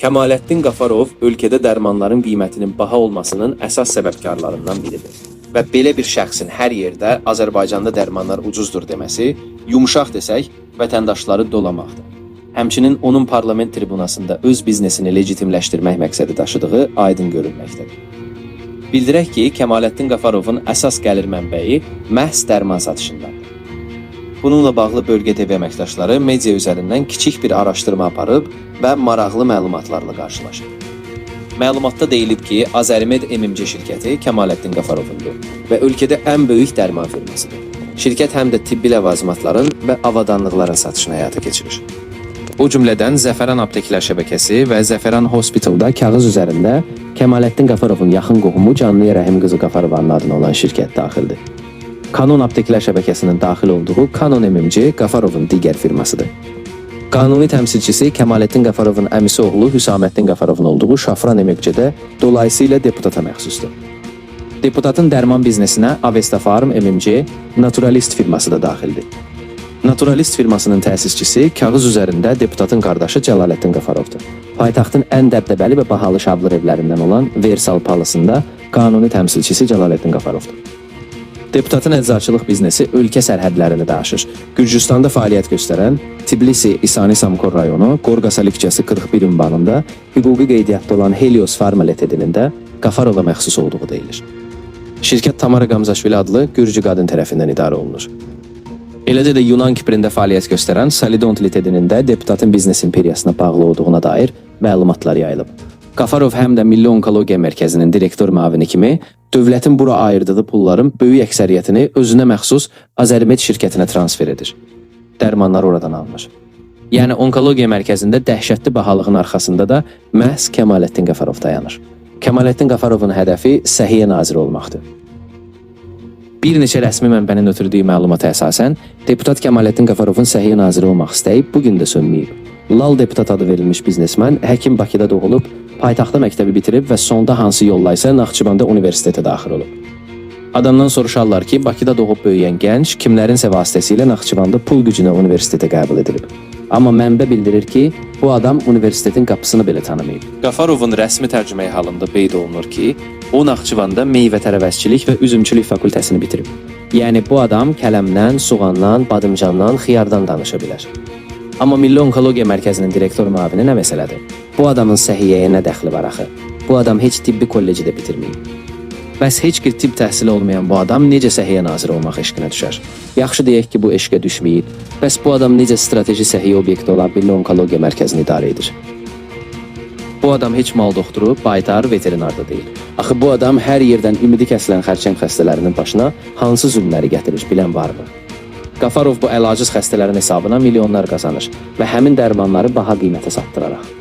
Kəmaləddin Qafarov ölkədə dərmanların qiymətinin baha olmasının əsas səbəbkarlarından biridir. Və belə bir şəxsin hər yerdə Azərbaycanda dərmanlar ucuzdur deməsi, yumşaq desək, vətəndaşları dolamaqdır. Həmçinin onun parlament tribunasında öz biznesini legitimləşdirmək məqsədi daşıdığı aydın görünməkdədir. Bildirək ki, Kəmaləddin Qafarovun əsas gəlir mənbəyi məhz dərman satışındadır. Bununla bağlı bölgə TV əməkdaşları media üzərindən kiçik bir araşdırma aparıb və maraqlı məlumatlarla qarşılaşıb. Məlumatda deyilib ki, Azərimed MMC şirkəti Kəmaləddin Qafarovundur və ölkədə ən böyük dərman firmasıdır. Şirkət həm də tibbi ləvazimatların və avadanlıqların satışını həyata keçirir. O cümlədən Zəfəran Apteklər şəbəkəsi və Zəfəran Hospitalda kağız üzərində Kəmaləddin Qafarovun yaxın qohumu Canlıya Rəhim qızı Qafarovanın adına olan şirkət daxildir. Kanon Apteklər şəbəkəsinin daxil olduğu Kanon MMC Qafarovun digər firmasıdır. Qanuni təmsilçisi Kəmaləddin Qafarovun əmisi oğlu Hüsaməddin Qafarovun olduğu Şafran MMC-də dolayısıyla deputata məxsusdur. Deputatın dərman biznesinə Avesta Farm MMC Naturalist firması da daxildir. Naturalist firmasının təsisçisi kağız üzərində deputatın qardaşı Cəlaləddin Qafarovdur. Paytaxtın ən dəbdəbəli və bahalı şablır evlərindən olan Versal Palasında qanuni təmsilçisi Cəlaləddin Qafarovdur. Deputatın əczaçılıq biznesi ölkə sərhədlərini də aşır. Gürcüstanda fəaliyyət göstərən Tbilisi İsani Samkor rayonu Qorqasa Likcəsi 41 ünvanında hüquqi qeydiyyatda olan Helios Pharma Ltd-nin də Qafarova məxsus olduğu deyilir. Şirkət Tamara Gamzaşvili adlı Gürcü qadın tərəfindən idarə olunur. Eləcə də Yunan Kiprində fəaliyyət göstərən Salidont Ltd-nin də deputatın biznes imperiyasına bağlı olduğuna dair məlumatlar yayılıb. Qafarov həm də Milli Onkologiya Mərkəzinin direktor müavini kimi dövlətin bura ayırdığı pulların böyük əksəriyyətini özünə məxsus Azərimed şirkətinə transfer edir. Dərmanlar oradan alınır. Yəni Onkologiya Mərkəzində dəhşətli bahalığın arxasında da məhz Kəmaləddin Qafarov dayanır. Kəmaləddin Qafarovun hədəfi Səhiyyə naziri olmaqdır. Bir neçə rəsmi mənbənin ötürdüyü məlumata əsasən, deputat Kəmaləddin Qafarovun Səhiyyə naziri olmaq istəyib bugün də sönməyib. Lal deputat adı verilmiş biznesmen həkim Bakıda doğulub, paytaxtda məktəbi bitirib və sonda hansı yolla isə Naxçıvanda universitetə daxil olub. Adamdan soruşarlar ki, Bakıda doğub böyüyən gənc kimlərinsə vasitəsilə Naxçıvanda pul gücünə universitetə qəbul edilib. Amma mənbə bildirir ki, bu adam universitetin qapısını belə tanımayıb. Qafarovun rəsmi tərcüməyi halında qeyd olunur ki, o Naxçıvanda meyvə-tərəvəzçilik və üzümçülük fakültəsini bitirib. Yəni bu adam kələmdən, soğandan, badımcandan, xiyardan danışa bilər. Amma Milli Onkologiya Mərkəzinin direktor müavini nə məsələdir? Bu adamın səhiyyəyə nə dəxli var axı? Bu adam heç tibbi kolleci də bitirməyib. Bəs heç bir tibb təhsili olmayan bu adam necə səhiyyə naziri olmaq eşqinə düşər? Yaxşı deyək ki, bu eşqə düşməyib. Bəs bu adam necə strateji səhiyyə obyekti olan Milli Onkologiya Mərkəzini idarə edir? Bu adam heç mal doktoru, baytar, veterinar da deyil. Axı bu adam hər yerdən ümidi kəsilən xərçəng xəstələrinin başına hansı zülmləri gətirir, bilən varmı? Qafarov bu əlacız xəstələrin hesabına milyonlar qazanır və həmin dərmanları baha qiymətə satdıraraq.